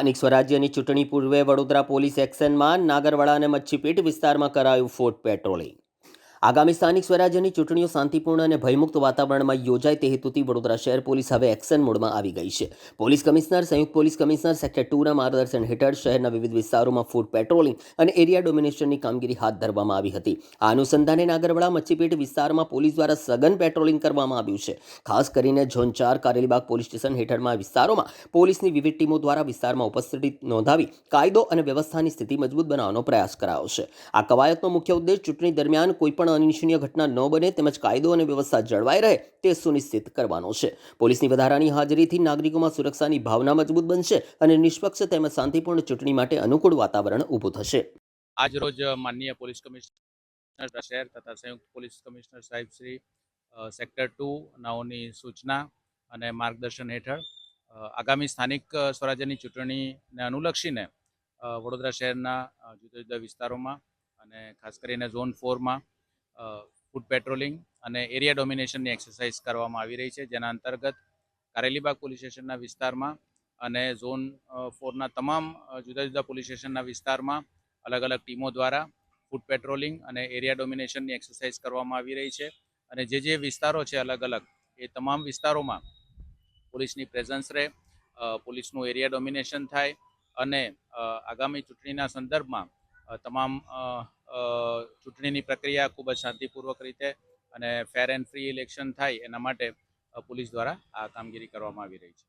સ્થાનિક સ્વરાજ્યની ચૂંટણી પૂર્વે વડોદરા પોલીસ એક્શનમાં નાગરવાડા અને મચ્છીપીટ વિસ્તારમાં કરાયું ફૂટ પેટ્રોલિંગ। આગામી સ્થાનિક સ્વરાજ્યની ચૂંટણીઓ શાંતિપૂર્ણ અને ભયમુક્ત વાતાવરણમાં યોજાય તે હેતુથી વડોદરા શહેર પોલીસ હવે એક્શન મોડમાં આવી ગઈ છે। પોલીસ કમિશનર, સંયુક્ત પોલીસ કમિશનર સેક્ટર 2ના માર્ગદર્શન હેઠળ શહેરના વિવિધ વિસ્તારોમાં ફૂટ પેટ્રોલિંગ અને એરિયા ડોમિનેશનની કામગીરી હાથ ધરવામાં આવી હતી। આ અનુસંધાને નાગરવાડા મચ્છીપીટ વિસ્તારમાં પોલીસ દ્વારા સઘન પેટ્રોલિંગ કરવામાં આવ્યું છે। ખાસ કરીને ઝોન 4 કારેલીબાગ પોલીસ સ્ટેશન હેઠળના વિસ્તારોમાં પોલીસની વિવિધ ટીમો દ્વારા વિસ્તારમાં ઉપસ્થિતિ નોંધાવી કાયદો અને વ્યવસ્થાની સ્થિતિ મજબૂત બનાવવાનો પ્રયાસ કરાયો છે। આ કવાયતનો મુખ્ય ઉદ્દેશ ચૂંટણી દરમિયાન કોઈપણ અનિચ્છનીય ઘટના ન બને તેમજ કાયદો અને વ્યવસ્થા જળવાઈ રહે તે સુનિશ્ચિત કરવાનો છે। પોલીસની વધારાની હાજરીથી નાગરિકોમાં સુરક્ષાની ભાવના મજબૂત બનશે અને નિષ્પક્ષ તેમજ શાંતિપૂર્ણ ચૂંટણી માટે અનુકૂળ વાતાવરણ ઊભું થશે। આજ રોજ માનનીય પોલીસ કમિશનર શહેર તથા સંયુક્ત પોલીસ કમિશનર સાહેબ શ્રી સેક્ટર 2 નાઓની સૂચના અને માર્ગદર્શન હેઠળ આગામી સ્થાનિક સ્વરાજ્યની ચૂંટણીને અનુલક્ષીને વડોદરા શહેરના જુદા જુદા વિસ્તારોમાં અને ખાસ કરીને ઝોન 4માં ફૂટ પેટ્રોલિંગ અને એરિયા ડોમિનેશનની એક્સરસાઇઝ કરવામાં આવી રહી છે, જેના અંતર્ગત કારેલીબાગ પોલીસ સ્ટેશનના વિસ્તારમાં અને ઝોન 4ના તમામ જુદા જુદા પોલીસ સ્ટેશનના વિસ્તારમાં અલગ અલગ ટીમો દ્વારા ફૂટ પેટ્રોલિંગ અને એરિયા ડોમિનેશનની એક્સરસાઇઝ કરવામાં આવી રહી છે। અને જે વિસ્તારો છે અલગ અલગ એ તમામ વિસ્તારોમાં પોલીસની પ્રેઝન્સ રહે, પોલીસનું એરિયા ડોમિનેશન થાય અને આગામી ચૂંટણીના સંદર્ભમાં તમામ ચૂંટણીની પ્રક્રિયા ખૂબ જ શાંતિપૂર્વક રીતે અને ફેર એન્ડ ફ્રી ઇલેક્શન થાય એના માટે પોલીસ દ્વારા આ કામગીરી કરવામાં આવી રહી છે।